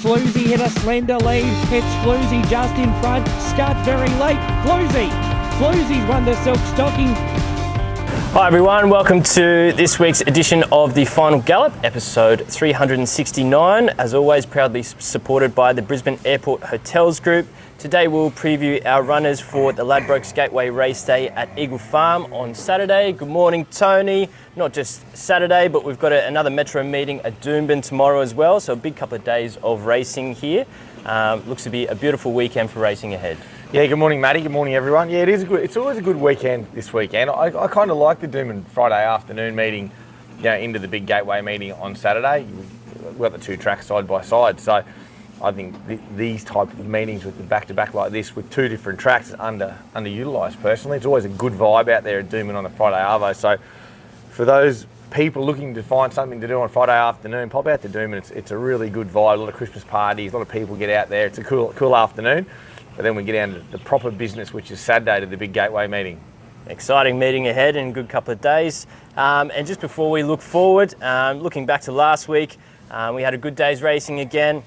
Floozy hit a slender lead. It's Floozy just in front. Scud very late. Floozy's won the Silk Stocking. Hi everyone, welcome to this week's edition of the Final Gallop, episode 369. As always, proudly supported by the Brisbane Airport Hotels Group. Today we'll preview our runners for the Ladbrokes Gateway Raceday at Eagle Farm on Saturday. Good morning, Tony. Not just Saturday, but we've got another Metro meeting at Doomben tomorrow as well, so a big couple of days of racing here. Looks to be a beautiful weekend for racing ahead. Yeah, good morning, Matty. Good morning, everyone. Yeah, it's always a good weekend this weekend. I kind of like the Doomben Friday afternoon meeting, into the big Gateway meeting on Saturday. We've got the two tracks side by side, so I think these type of meetings with the back-to-back like this with two different tracks is underutilised personally. It's always a good vibe out there at Doomben on the Friday arvo. So for those people looking to find something to do on Friday afternoon, pop out to Doomben. It's a really good vibe. A lot of Christmas parties, a lot of people get out there. It's a cool afternoon. But then we get down to the proper business, which is Saturday to the big Gateway meeting. Exciting meeting ahead in a good couple of days. And just before we look forward, looking back to last week, we had a good day's racing again.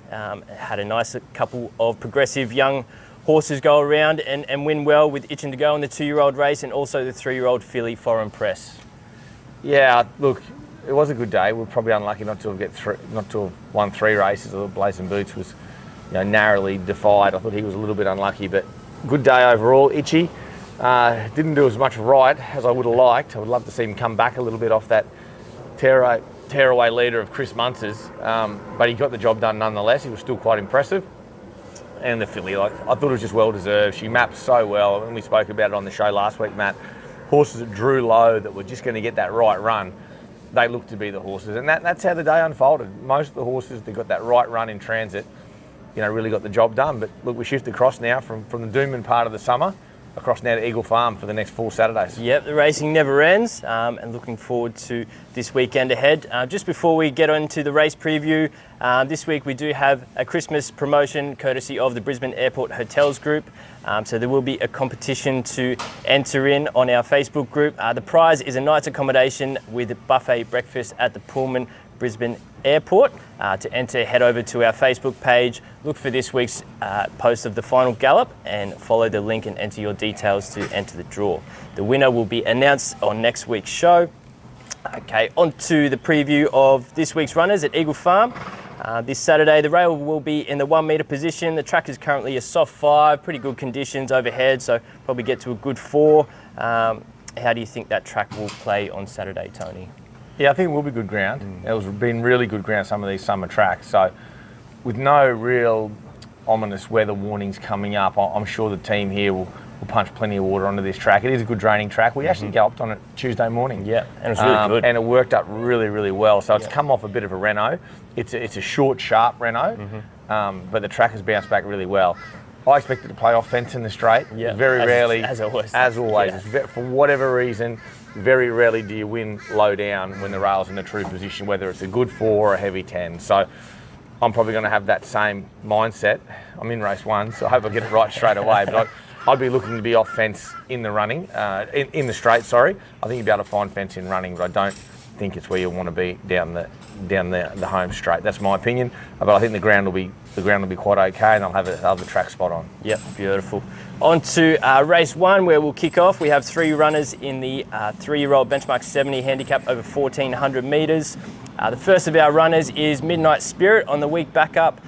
Had a nice couple of progressive young horses go around and win well with Itching to Go in the 2-year-old race and also the 3-year-old filly Foreign Press. Yeah, look, it was a good day. We're probably unlucky not to have won 3 races. I thought Blazing Boots was narrowly defied. I thought he was a little bit unlucky, but good day overall. Itchy didn't do as much right as I would have liked. I would love to see him come back a little bit off that tearaway leader of Chris Munce's, but he got the job done nonetheless. He was still quite impressive. And the filly, I thought it was just well deserved. She mapped so well, and we spoke about it on the show last week, Matt. Horses that drew low that were just going to get that right run, they looked to be the horses, and that's how the day unfolded. Most of the horses that got that right run in transit, really got the job done. But look, we shift across now from the Doomben part of the summer across now to Eagle Farm for the next 4 Saturdays. Yep, the racing never ends, and looking forward to this weekend ahead. Just before we get on to the race preview, this week we do have a Christmas promotion courtesy of the Brisbane Airport Hotels Group. So there will be a competition to enter in on our Facebook group. The prize is a night's accommodation with a buffet breakfast at the Pullman Brisbane Airport. To enter, head over to our Facebook page, look for this week's post of the Final Gallop and follow the link and enter your details to enter the draw. The winner will be announced on next week's show. Okay, on to the preview of this week's runners at Eagle Farm. This Saturday, the rail will be in the 1 metre position. The track is currently a soft 5, pretty good conditions overhead, so probably get to a good 4. How do you think that track will play on Saturday, Tony? Yeah, I think it will be good ground. It's been really good ground, some of these summer tracks. So with no real ominous weather warnings coming up, I'm sure the team here will punch plenty of water onto this track. It is a good draining track. We actually galloped on it Tuesday morning. Yeah, and it was really good. And it worked up really, really well. So it's come off a bit of a reno. It's a short, sharp reno, but the track has bounced back really well. I expect it to play off fence in the straight. Yeah, very rarely. As always. Yeah. For whatever reason, very rarely do you win low down when the rail's in a true position, whether it's a good 4 or a heavy 10. So I'm probably going to have that same mindset. I'm in race 1, so I hope I get it right straight away. But I'd be looking to be off fence in the running, in the straight, sorry. I think you'll be able to find fence in running, but I don't think it's where you want to be down the home straight. That's my opinion. But I think the ground will be quite okay, and I'll have the track spot on. Yep, beautiful. On to race 1, where we'll kick off. We have 3 runners in the 3-year-old benchmark 70 handicap over 1,400 metres. The first of our runners is Midnight Spirit on the week back up.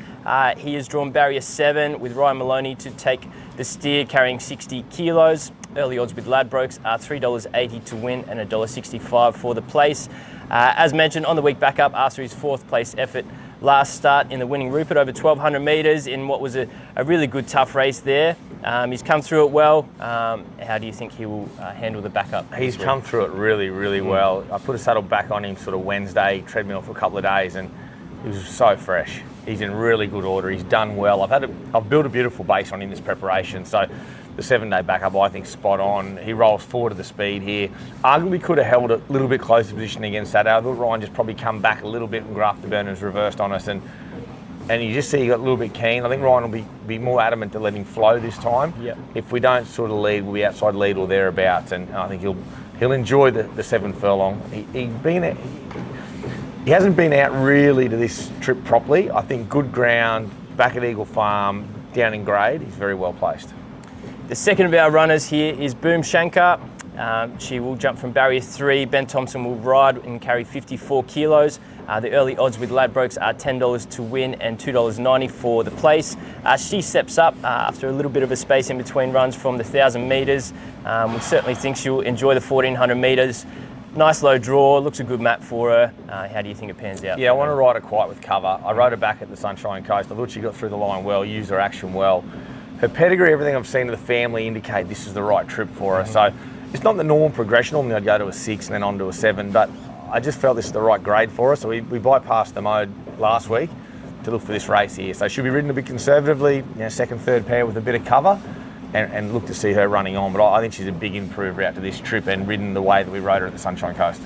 He has drawn barrier 7 with Ryan Maloney to take the steer, carrying 60 kilos. Early odds with Ladbrokes are $3.80 to win and $1.65 for the place. As mentioned, on the week back up after his 4th place effort last start in the winning Rupert over 1,200 metres in what was a really good tough race there. He's come through it well. How do you think he will handle the backup? He's come through it really, really well. I put a saddle back on him sort of Wednesday, treadmill for a couple of days, and he was so fresh. He's in really good order. He's done well. I've built a beautiful base on him this preparation. So the 7-day backup, I think, spot on. He rolls forward to the speed here. Arguably could have held a little bit closer position against Saturday. I thought Ryan just probably come back a little bit and Afterburners reversed on us, and you just see he got a little bit keen. I think Ryan will be more adamant to let him flow this time. Yep. If we don't sort of lead, we'll be outside lead or thereabouts, and I think he'll enjoy the 7 furlong. He hasn't been out really to this trip properly. I think good ground, back at Eagle Farm, down in grade, he's very well placed. The second of our runners here is Boomshanka. She will jump from barrier 3. Ben Thompson will ride and carry 54 kilos. The early odds with Ladbrokes are $10 to win and $2.90 for the place. She steps up after a little bit of a space in between runs from the 1,000 metres. We certainly think she'll enjoy the 1,400 metres. Nice low draw, looks a good map for her. How do you think it pans out? Yeah, I want to ride her quiet with cover. I rode her back at the Sunshine Coast. I thought she got through the line well, used her action well. Her pedigree, everything I've seen of the family indicate this is the right trip for her. So it's not the normal progression. Normally I'd go to a 6 and then on to a 7, but I just felt this is the right grade for her. So we bypassed the mode last week to look for this race here. So she'll be ridden a bit conservatively, second, third pair with a bit of cover, and look to see her running on. But I think she's a big improver out to this trip and ridden the way that we rode her at the Sunshine Coast.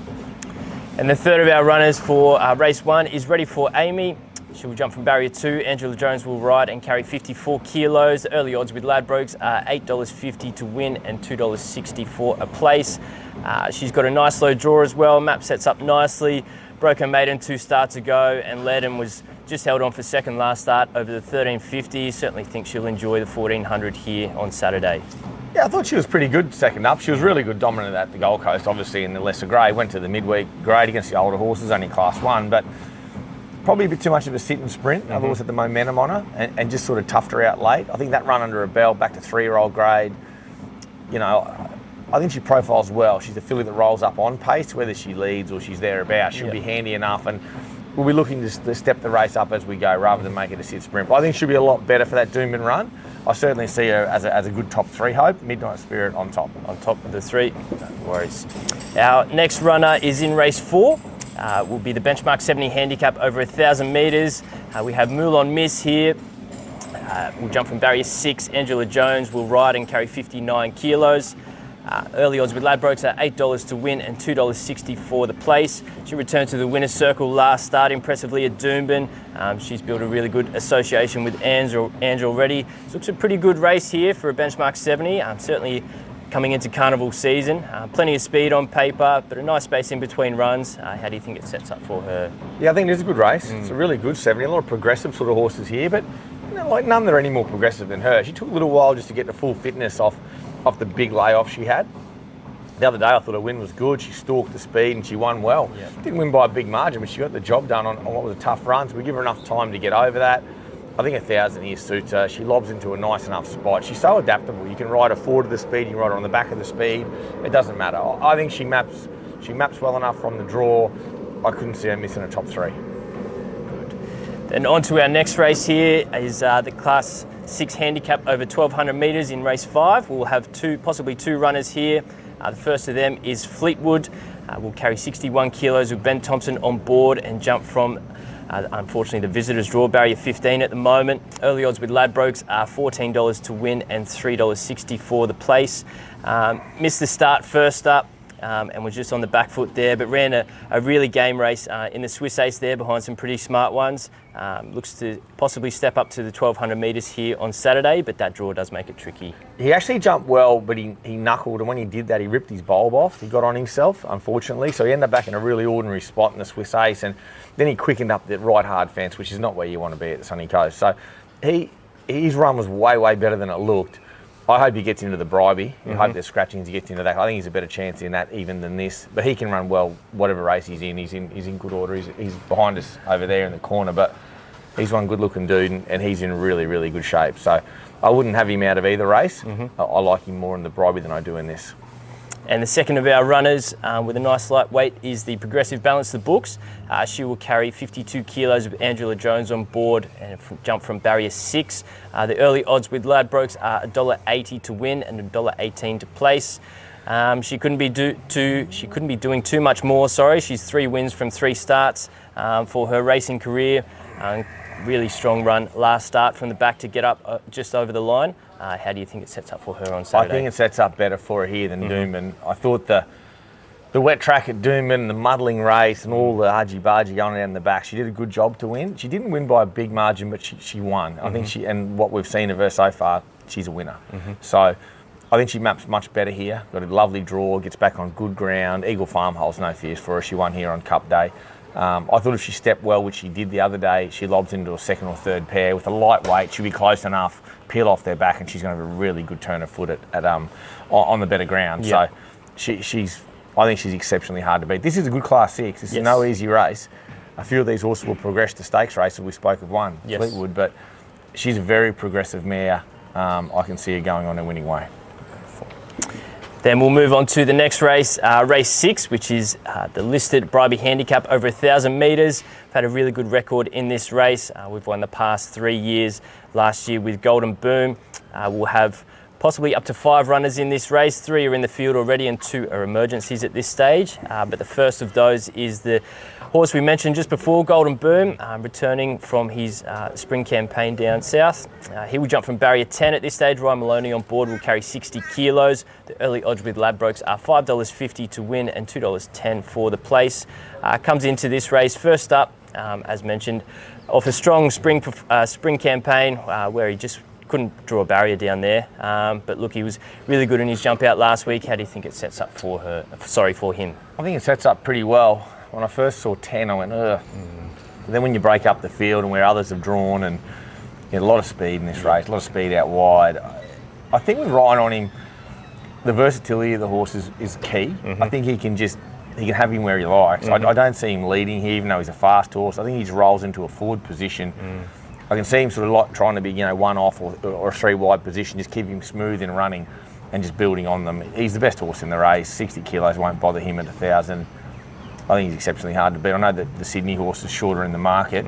And the third of our runners for race 1 is ready for Aimee. She will jump from barrier 2. Angela Jones will ride and carry 54 kilos. The early odds with Ladbrokes are $8.50 to win and $2.60 for a place. She's got a nice low draw as well. Map sets up nicely. Broke her maiden 2 starts ago and led and was just held on for second last start over the 1350. Certainly think she'll enjoy the 1400 here on Saturday. Yeah, I thought she was pretty good second up. She was really good dominant at the Gold Coast, obviously in the lesser grade. Went to the midweek grade against the older horses, only class 1, but probably a bit too much of a sit and sprint. I thought had the momentum on her and just sort of toughed her out late. I think that run under her belt back to 3-year-old grade, I think she profiles well. She's a filly that rolls up on pace, whether she leads or she's thereabouts. She'll be handy enough, and we'll be looking to step the race up as we go rather than make it a sit sprint. But I think she'll be a lot better for that Doomben run. I certainly see her as a good top 3 hope. Midnight Spirit on top. On top of the 3, no worries. Our next runner is in race 4. Will be the benchmark 70 handicap over 1,000 metres. We have Moulin Miss here. We'll jump from barrier 6. Angela Jones will ride and carry 59 kilos. Early odds with Ladbrokes are $8 to win and $2.60 for the place. She returned to the winner's circle last start impressively at Doomben. She's built a really good association with Ange already. So it's a pretty good race here for a benchmark 70. Certainly coming into carnival season. Plenty of speed on paper, but a nice space in between runs. How do you think it sets up for her? Yeah, I think it is a good race. It's a really good 70. A lot of progressive sort of horses here, but none that are any more progressive than her. She took a little while just to get the full fitness off the big layoff she had. The other day I thought her win was good. She stalked the speed and she won well. Yeah. Didn't win by a big margin, but she got the job done on what was a tough run. So we give her enough time to get over that. I think 1,000 here suits her. She lobs into a nice enough spot. She's so adaptable. You can ride her forward of the speed, you can ride her on the back of the speed. It doesn't matter. I think she maps well enough from the draw. I couldn't see her missing a top 3. Good. Then on to our next race here is the Class 6 handicap over 1,200 metres in race 5. We'll have possibly two runners here. The first of them is Fleetwood. We'll carry 61 kilos with Ben Thompson on board and jump from, unfortunately, the visitors draw, barrier 15 at the moment. Early odds with Ladbrokes are $14 to win and $3.60 for the place. Missed the start first up. And was just on the back foot there, but ran a really game race in the Swiss Ace there behind some pretty smart ones. Looks to possibly step up to the 1,200 metres here on Saturday, but that draw does make it tricky. He actually jumped well, but he knuckled, and when he did that, he ripped his bulb off. He got on himself, unfortunately, so he ended up back in a really ordinary spot in the Swiss Ace, and then he quickened up the right hard fence, which is not where you want to be at the Sunny Coast. So his run was way, way better than it looked. I hope he gets into the Bribey. I hope there's scratchings, he gets into that. I think he's a better chance in that even than this. But he can run well, whatever race he's in. He's in good order. He's behind us over there in the corner, but he's one good-looking dude, and he's in really, really good shape. So I wouldn't have him out of either race. I like him more in the Bribey than I do in this. And the second of our runners with a nice lightweight is the Progressive Balance the Books. She will carry 52 kilos with Angela Jones on board and jump from barrier 6. The early odds with Ladbrokes are $1.80 to win and $1.18 to place. She couldn't be doing too much more. She's 3 wins from 3 starts for her racing career. Really strong run last start from the back to get up just over the line. How do you think it sets up for her on Saturday? I think it sets up better for her here than Doomben. I thought the wet track at Doomben, the muddling race and all the argy-bargy on and the back, she did a good job to win. She didn't win by a big margin, but she won. I think and what we've seen of her so far, she's a winner. So I think she maps much better here. Got a lovely draw, gets back on good ground. Eagle Farm holds no fears for her. She won here on Cup Day. I thought if she stepped well, which she did the other day, she lobs into a second or third pair with a lightweight. She'll be close enough, peel off their back, and she's going to have a really good turn of foot on the better ground. Yeah. So I think she's exceptionally hard to beat. This is a good Class 6. This is no easy race. A few of these horses will progress to stakes races. We spoke of one, Fleetwood, but she's a very progressive mare. I can see her going on a winning way. Then we'll move on to the next race, race 6, which is the listed Bribey Handicap over 1,000 metres. We've had a really good record in this race. We've won the past 3 years. Last year with Golden Boom. We'll have possibly up to 5 runners in this race. 3 are in the field already and 2 are emergencies at this stage. But the first of those is the horse we mentioned just before, Golden Boom, returning from his spring campaign down south. He will jump from barrier 10 at this stage. Ryan Maloney on board will carry 60 kilos. The early odds with Ladbrokes are $5.50 to win and $2.10 for the place. Comes into this race first up, as mentioned, off a strong spring campaign where he just couldn't draw a barrier down there. But look, he was really good in his jump out last week. How do you think it sets up for him? I think it sets up pretty well. When I first saw 10, I went, ugh. Then when you break up the field and where others have drawn, and a lot of speed in this race, a lot of speed out wide. I think with Ryan on him, the versatility of the horse is key. I think he can have him where he likes. I don't see him leading here, even though he's a fast horse. I think he just rolls into a forward position. I can see him sort of trying to be, one off or a 3 wide position, just keep him smooth in running and just building on them. He's the best horse in the race. 60 kilos won't bother him at 1,000. I think he's exceptionally hard to beat. I know that the Sydney horse is shorter in the market,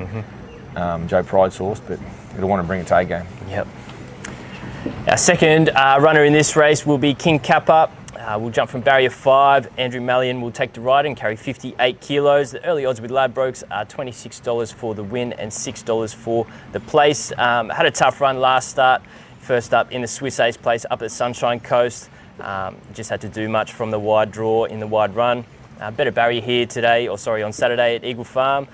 Joe Pride's horse, but he'll want to bring its A game. Yep. Our second runner in this race will be King Kapa. We'll jump from barrier 5. Andrew Mallion will take the ride and carry 58 kilos. The early odds with Ladbrokes are $26 for the win and $6 for the place. Had a tough run last start. First up in the Swiss Ace place up at Sunshine Coast. Just had to do much from the wide draw in the wide run. Better barrier here on Saturday at Eagle Farm.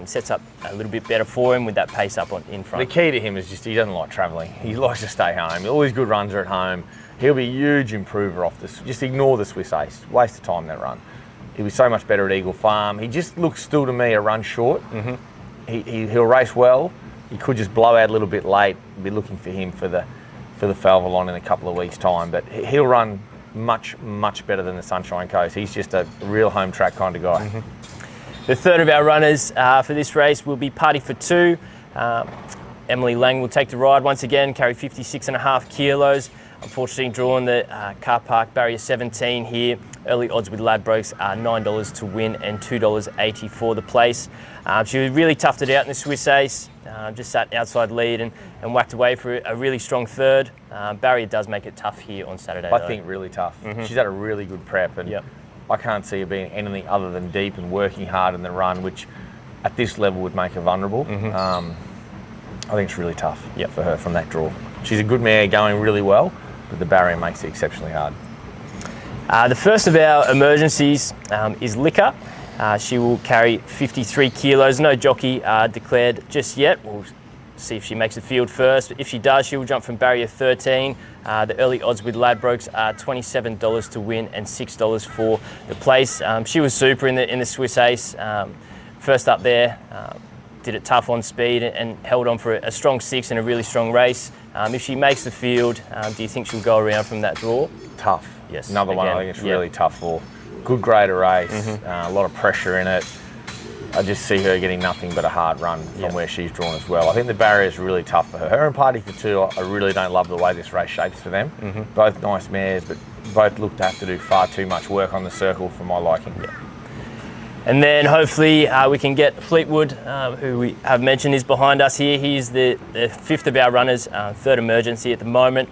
Sets up a little bit better for him with that pace up in front. The key to him is just he doesn't like travelling. He likes to stay home. All his good runs are at home. He'll be a huge improver off this. Just ignore the Swiss Ace. Waste of time, that run. He'll be so much better at Eagle Farm. He just looks still to me a run short. He'll race well. He could just blow out a little bit late. Be looking for him for the Falvalon in a couple of weeks' time. But he'll run much better than the Sunshine Coast. He's just a real home track kind of guy. The third of our runners for this race will be Party for 2. Emily Lang will take the ride once again, carry 56.5 kilos. Unfortunately drawn the car park barrier 17 here. Early odds with Ladbrokes are $9 to win and $2.80 for the place. She really toughed it out in the Swiss Ace. Just sat outside lead and whacked away for a really strong third. Barrier does make it tough here on Saturday. I think really tough. She's had a really good prep, and I can't see her being anything other than deep and working hard in the run, which at this level would make her vulnerable. I think it's really tough for her from that draw. She's a good mare going really well, but the barrier makes it exceptionally hard. The first of our emergencies is Liquor. She will carry 53 kilos. No jockey declared just yet. We'll see if she makes the field first. If she does, she will jump from barrier 13. The early odds with Ladbrokes are $27 to win and $6 for the place. She was super in the Swiss Ace. First up there, did it tough on speed and held on for a strong 6 in a really strong race. If she makes the field, do you think she'll go around from that draw? Tough. Yes. Another one I think it's really tough for. Good grade of race, a lot of pressure in it. I just see her getting nothing but a hard run from where she's drawn as well. I think the barrier is really tough for her. Her and Party for 2, I really don't love the way this race shapes for them. Both nice mares, but both look to have to do far too much work on the circle for my liking. And then hopefully we can get Fleetwood, who we have mentioned is behind us here. He's the 5th of our runners, 3rd emergency at the moment.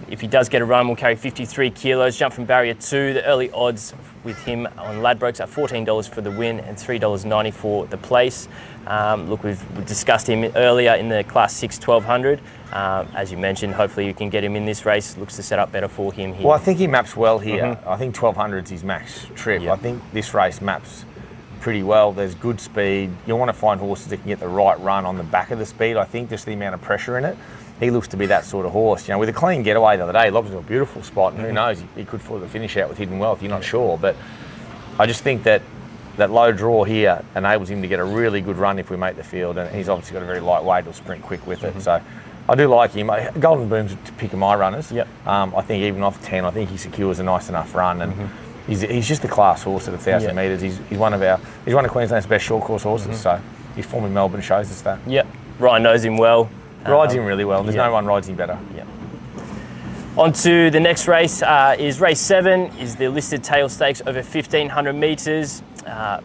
If he does get a run, we'll carry 53 kilos, jump from barrier 2. The early odds with him on Ladbrokes are $14 for the win and $3.90 for the place. Look, we've discussed him earlier in the Class 6 1200. As you mentioned, hopefully you can get him in this race. Looks to set up better for him here. Well, I think he maps well here. I think 1200 is his max trip. I think this race maps pretty well. There's good speed. You want to find horses that can get the right run on the back of the speed. I think just the amount of pressure in it. He looks to be that sort of horse. You know, with a clean getaway the other day, he lobs into a beautiful spot, and who knows, he could pull the finish out with Hidden Wealth. You're not sure, but I just think that that low draw here enables him to get a really good run if we make the field, and he's obviously got a very light weight. He'll sprint quick with it. So I do like him. Golden Boom's to pick of my runners. Yep. I think even off 10, I think he secures a nice enough run, and he's just a class horse at 1,000 metres. He's one of Queensland's best short course horses. So his form in Melbourne shows us that. Yep. Ryan knows him well. Rides him really well. There's no one rides him better. Yep. On to the next race is race 7, is the listed tail stakes over 1,500 metres. The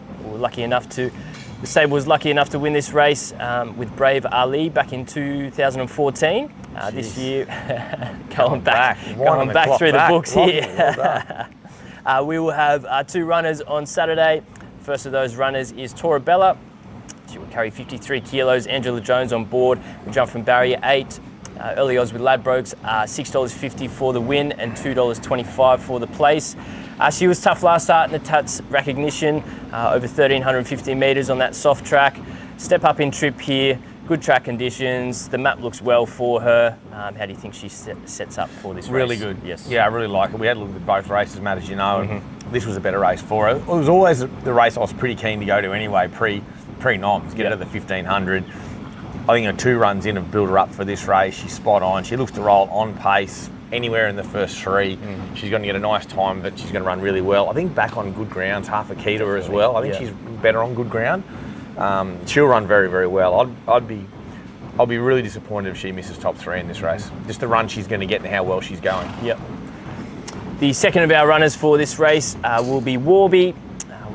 stable was lucky enough to win this race with Brave Ali back in 2014. This year, going back through the books here. We will have 2 runners on Saturday. First of those runners is Torabella. She will carry 53 kilos. Angela Jones on board. Will jump from barrier 8. Early odds with Ladbrokes are $6.50 for the win and $2.25 for the place. She was tough last start in the Tuts recognition, over 1,350 metres on that soft track. Step up in trip here, good track conditions. The map looks well for her. How do you think she sets up for this race? Really good. Yes. Yeah, I really like it. We had a look at both races, Matt, as you know, and this was a better race for her. It was always the race I was pretty keen to go to anyway, pre-noms, get her to the 1,500. I think her 2 runs in have built her up for this race. She's spot on. She looks to roll on pace anywhere in the first 3. She's going to get a nice time, but she's going to run really well. I think back on good ground's half a key to her as well. I think she's better on good ground. She'll run very, very well. I'll be really disappointed if she misses top 3 in this race. Just the run she's going to get and how well she's going. Yep. The second of our runners for this race will be Warby.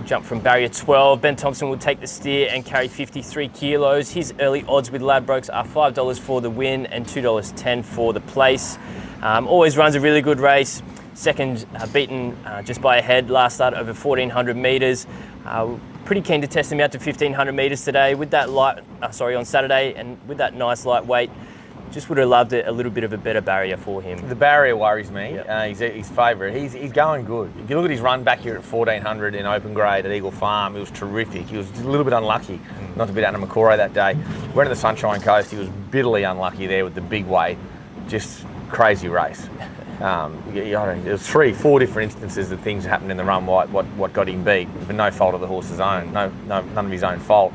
Jump from barrier 12. Ben Thompson will take the steer and carry 53 kilos. His early odds with Ladbrokes are $5 for the win and $2.10 for the place. Always runs a really good race. Second beaten just by a head last start over 1,400 metres. Pretty keen to test him out to 1,500 metres today with that on Saturday, and with that nice lightweight. Just would have loved a little bit of a better barrier for him. The barrier worries me. Yep. He's his favourite. He's going good. If you look at his run back here at 1,400 in open grade at Eagle Farm, it was terrific. He was a little bit unlucky not to beat Anna McCoy that day. Went to the Sunshine Coast. He was bitterly unlucky there with the big weight. Just crazy race. There was 3, 4 different instances of things that happened in the run. What got him beat, but no fault of the horse's own. None of his own fault.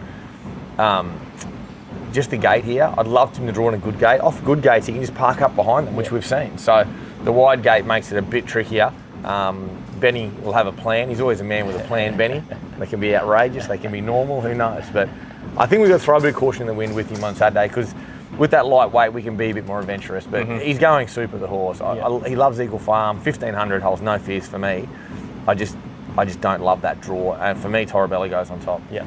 Just the gate here, I'd love him to draw in a good gate. Off good gates, he can just park up behind them, which we've seen. So the wide gate makes it a bit trickier. Benny will have a plan. He's always a man with a plan, Benny. They can be outrageous, they can be normal, who knows. But I think we've got to throw a bit of caution in the wind with him on Saturday, because with that lightweight, we can be a bit more adventurous. But he's going super, the horse. He loves Eagle Farm. 1,500 holds no fears for me. I just don't love that draw. And for me, Torabella goes on top. Yeah.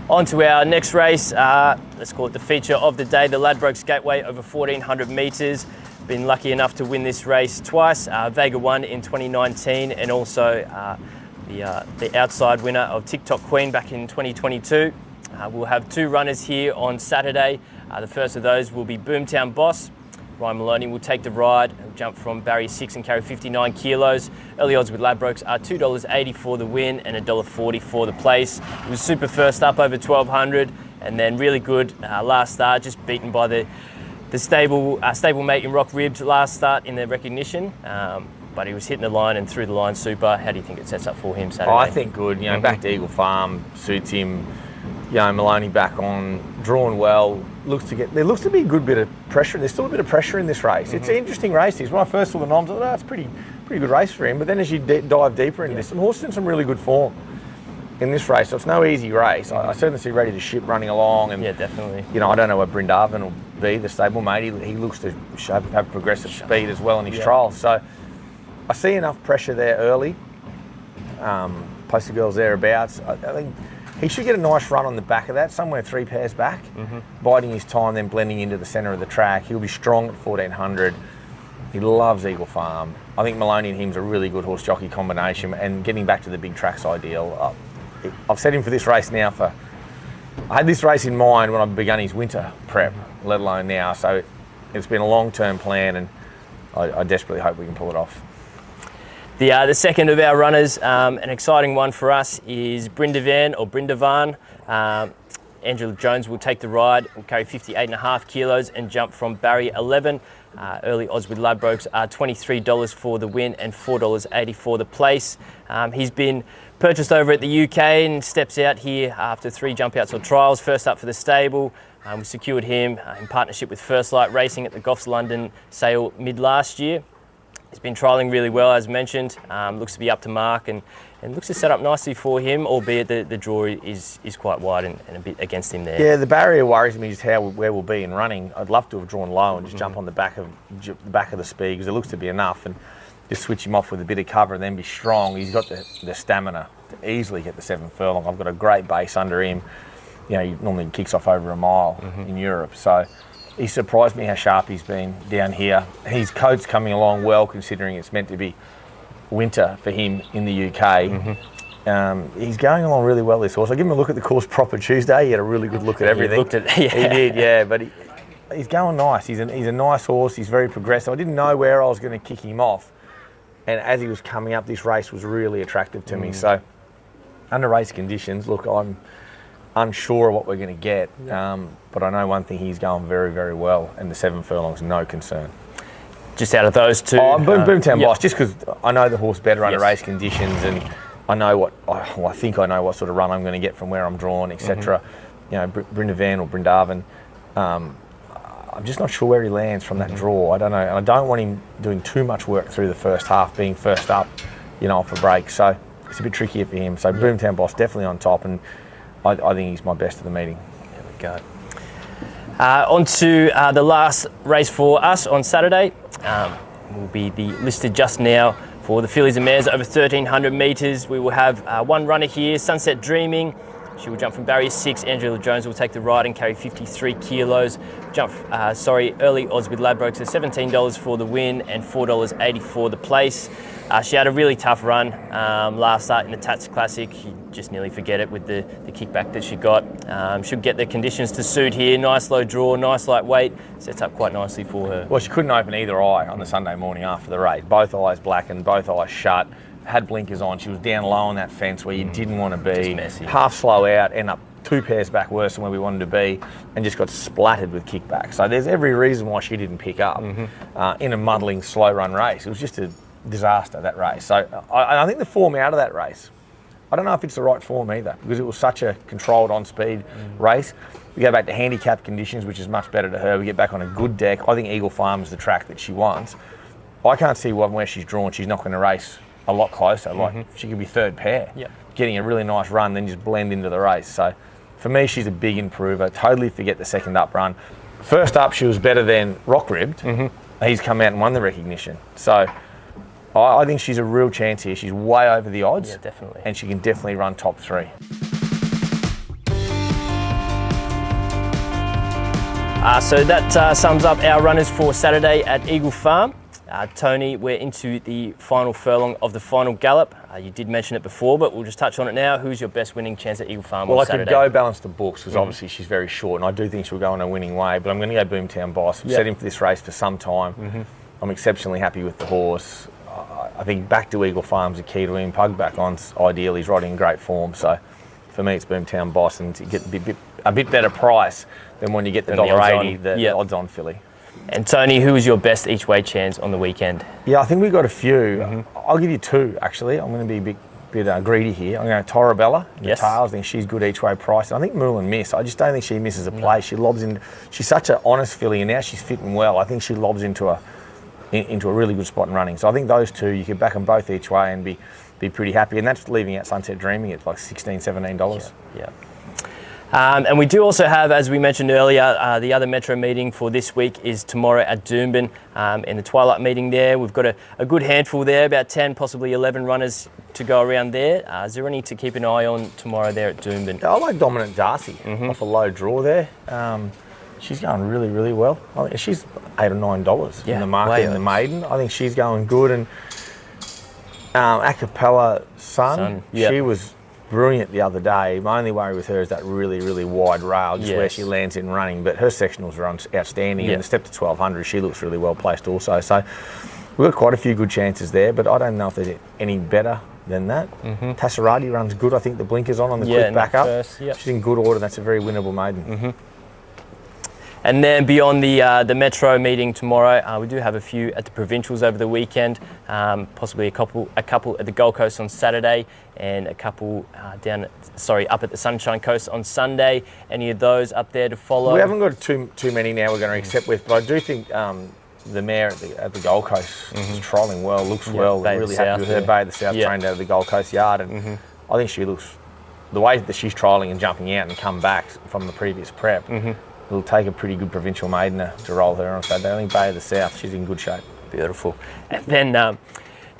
On to our next race, let's call it the feature of the day, the Ladbrokes Gateway over 1,400 metres. Been lucky enough to win this race twice, Vega won in 2019, and also the outside winner of TikTok Queen back in 2022. We'll have 2 runners here on Saturday. The first of those will be Boomtown Boss. Ryan Maloney will take the ride, jump from barrier 6 and carry 59 kilos. Early odds with Ladbrokes are $2.80 for the win and $1.40 for the place. It was super first up over 1,200, and then really good last start, just beaten by the stablemate in Rock Ribs last start in the recognition. But he was hitting the line and through the line super. How do you think it sets up for him Saturday? I think good. Back to Eagle Farm suits him. Maloney back on, drawn well. There looks to be a good bit of pressure. There's still a bit of pressure in this race. It's an interesting race. When I first saw the noms, I thought, it's a pretty good race for him. But then as you dive deeper into this, some horses in some really good form in this race. So it's no easy race. I certainly see Ready to Ship running along. And, definitely. I don't know what Brindavan will be, the stablemate. He looks to have progressive speed as well in his trials. So I see enough pressure there early. Poster girls thereabouts. I think he should get a nice run on the back of that, somewhere 3 pairs back, biding his time, then blending into the centre of the track. He'll be strong at 1,400. He loves Eagle Farm. I think Maloney and him's a really good horse jockey combination, and getting back to the big track's ideal. I've set him for this race now I had this race in mind when I began his winter prep, let alone now. So it's been a long-term plan, and I desperately hope we can pull it off. The second of our runners, an exciting one for us, is Brindavan. Angela Jones will take the ride, will carry 58.5 kilos and jump from barrier 11. Early odds with Ladbrokes are $23 for the win and $4.80 for the place. He's been purchased over at the UK and steps out here after 3 jump outs or trials. First up for the stable. We secured him in partnership with First Light Racing at the Goffs London sale mid last year. He's been trialling really well, as mentioned. Looks to be up to mark and looks to set up nicely for him, albeit the draw is quite wide and a bit against him there. Yeah, the barrier worries me just where we'll be in running. I'd love to have drawn low and just jump on the back of the speed, because it looks to be enough, and just switch him off with a bit of cover and then be strong. He's got the stamina to easily get the 7 furlong. I've got a great base under him. You know, he normally kicks off over a mile in Europe, so he surprised me how sharp he's been down here. His coat's coming along well, considering it's meant to be winter for him in the UK. He's going along really well, this horse. I give him a look at the course proper Tuesday. He had a really good look at everything. He looked at, yeah. He did, yeah, but he's going nice. He's a nice horse. He's very progressive. I didn't know where I was going to kick him off, and as he was coming up, this race was really attractive to me. So under race conditions, look, I'm unsure of what we're going to get, but I know one thing, he's going very, very well, and the 7 furlongs, no concern. Just out of those two? Boomtown Boss, just because I know the horse better under race conditions, and I know I think I know what sort of run I'm going to get from where I'm drawn, etc. You know, Brindavan or Brindavan, I'm just not sure where he lands from that draw. I don't know, and I don't want him doing too much work through the first half, being first up, you know, off a break. So it's a bit trickier for him. So Boomtown Boss definitely on top, and I think he's my best of the meeting. There we go. On to the last race for us on Saturday. Will be the listed just now for the fillies and mares over 1,300 metres. We will have one runner here, Sunset Dreaming. She will jump from barrier 6. Angela Jones will take the ride and carry 53 kilos. Early odds with Ladbrokes are $17 for the win and $4.80 for the place. She had a really tough run last start in the Tats Classic. You just nearly forget it with the kickback that she got. She'll get the conditions to suit here. Nice low draw, nice light weight. Sets up quite nicely for her. Well, she couldn't open either eye on the Sunday morning after the race. Both eyes black and both eyes shut. Had blinkers on. She was down low on that fence where you didn't want to be. Just messy. Half slow out, end up 2 pairs back worse than where we wanted to be, and just got splattered with kickback. So there's every reason why she didn't pick up in a muddling, slow run race. It was just a disaster, that race. So I think the form out of that race, I don't know if it's the right form either, because it was such a controlled on-speed race. We go back to handicap conditions, which is much better to her. We get back on a good deck. I think Eagle Farm is the track that she wants. I can't see where she's drawn. She's not going to race a lot closer. Like she could be 3rd pair, getting a really nice run, then just blend into the race. So for me, she's a big improver. Totally forget the 2nd up run. First up, she was better than Rock Ribbed. He's come out and won the recognition. So I think she's a real chance here. She's way over the odds. Yeah, definitely. And she can definitely run top 3. So that sums up our runners for Saturday at Eagle Farm. Tony, we're into the final furlong of the Final Gallop. You did mention it before, but we'll just touch on it now. Who's your best winning chance at Eagle Farm on Saturday? Well, I could go balance the books, because obviously she's very short, and I do think she'll go in a winning way, but I'm going to go Boomtown Boss. I've set him for this race for some time. I'm exceptionally happy with the horse. I think back to Eagle Farm's a key to him. Pug back on's ideal. He's riding in great form. So for me, it's Boomtown Boss, and to get a bit better price than when you get the $1.80, the odds-on filly. And Tony, who is your best each way chance on the weekend? Yeah, I think we've got a few. I'll give you 2, actually. I'm going to be a bit greedy here. I'm going to Torabella. Yes. Tails. I think she's good each way price. I think Moulin miss. I just don't think she misses a play. She lobs in. She's such an honest filly, and now she's fitting well. I think she lobs into a really good spot in running. So I think those 2, you could back them both each way and be pretty happy. And that's leaving out Sunset Dreaming at like $16, $17. Yeah. And we do also have, as we mentioned earlier, the other Metro meeting for this week is tomorrow at Doomben. In the Twilight meeting there, we've got a good handful there, about 10, possibly 11 runners to go around there. Is there any to keep an eye on tomorrow there at Doomben? I like Dominant Darcy off a low draw there. She's going really, really well. I think she's $8 or $9 in the market in the maiden. I think she's going good. And Acapella Sun, she was brilliant the other day. My only worry with her is that really, really wide rail, just where she lands in running. But her sectionals are outstanding. And the step to 1200, she looks really well placed also. So we've got quite a few good chances there, but I don't know if there's any better than that. Tasserati runs good. I think the blinkers on the quick back up. She's in good order. That's a very winnable maiden. And then beyond the Metro meeting tomorrow, we do have a few at the Provincials over the weekend, possibly a couple at the Gold Coast on Saturday, and a couple up at the Sunshine Coast on Sunday. Any of those up there to follow? We haven't got too many now we're going to accept with, but I do think the mare at the Gold Coast is trialling well, looks well, really happy with her. Bay of the South trained out of the Gold Coast yard, and I think she looks, the way that she's trialling and jumping out and come back from the previous prep, it'll take a pretty good provincial maiden to roll her on Saturday. I think Bay of the South, she's in good shape. Beautiful. And then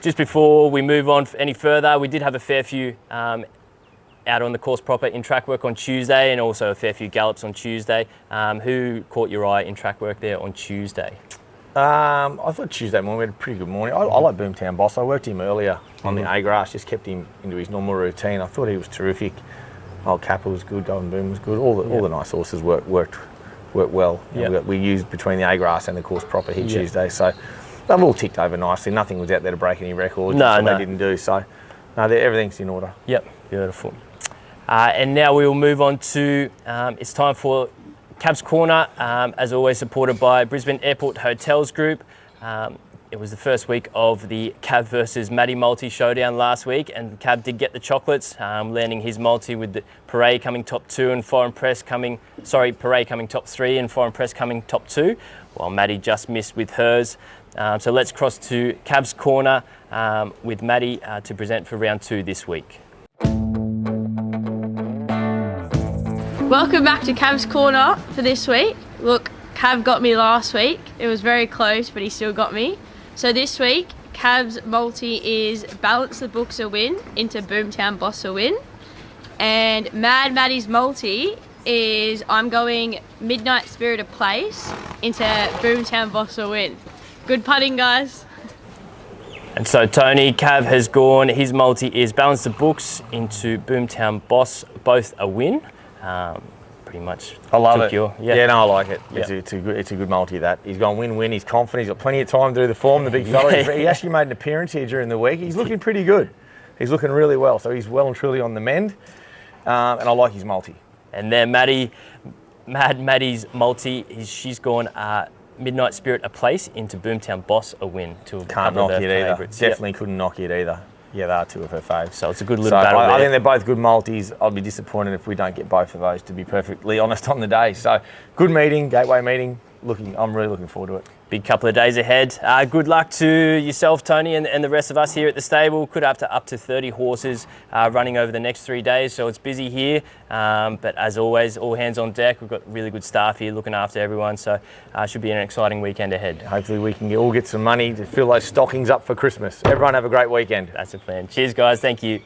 just before we move on any further, we did have a fair few out on the course proper in track work on Tuesday, and also a fair few gallops on Tuesday. Who caught your eye in track work there on Tuesday? I thought Tuesday morning we had a pretty good morning. I like Boomtown Boss. I worked him earlier on the A grass, just kept him into his normal routine. I thought he was terrific. Old Kapa was good, Golden Boom was good. All the nice horses worked well. We used between the A grass and the course proper here Tuesday, so they've all ticked over nicely. Nothing was out there to break any records. They didn't do, so everything's in order. Yep, beautiful. And now we will move on to it's time for Cab's Corner, as always supported by Brisbane Airport Hotels Group. It was the first week of the Cab versus Matty multi showdown last week, and Cab did get the chocolates, landing his multi with the Parade coming top 2 and Parade coming top 3 and Foreign Press coming top 2, while Matty just missed with hers. So let's cross to Cab's Corner with Matty to present for round 2 this week. Welcome back to Cab's Corner for this week. Look, Cab got me last week. It was very close, but he still got me. So this week, Cab's multi is Balance the Books a win into Boomtown Boss a win. And Mad Matty's multi is I'm going Midnight Spirit a place into Boomtown Boss a win. Good putting, guys. And so Tony, Cav has gone, his multi is Balance the Books into Boomtown Boss, both a win. Pretty much. I love it. I like it. Yeah. It's a good multi that. He's gone win-win, he's confident, he's got plenty of time to do the form, the big fella. He actually made an appearance here during the week. He's looking pretty good. He's looking really well, so he's well and truly on the mend. And I like his multi. And then Maddie's multi, she's gone Midnight Spirit a place into Boomtown Boss a win. Can't knock it either. Definitely couldn't knock it either. Yeah, they are 2 of her faves. So it's a good little battle there. I think they're both good multis. I'll be disappointed if we don't get both of those, to be perfectly honest, on the day. So good meeting, Gateway meeting. I'm really looking forward to it. Big couple of days ahead. Good luck to yourself, Tony, and the rest of us here at the stable. Could have up to 30 horses running over the next 3 days, so it's busy here. But as always, all hands on deck. We've got really good staff here looking after everyone, so should be an exciting weekend ahead. Hopefully we can all get some money to fill those stockings up for Christmas. Everyone have a great weekend. That's the plan. Cheers, guys. Thank you.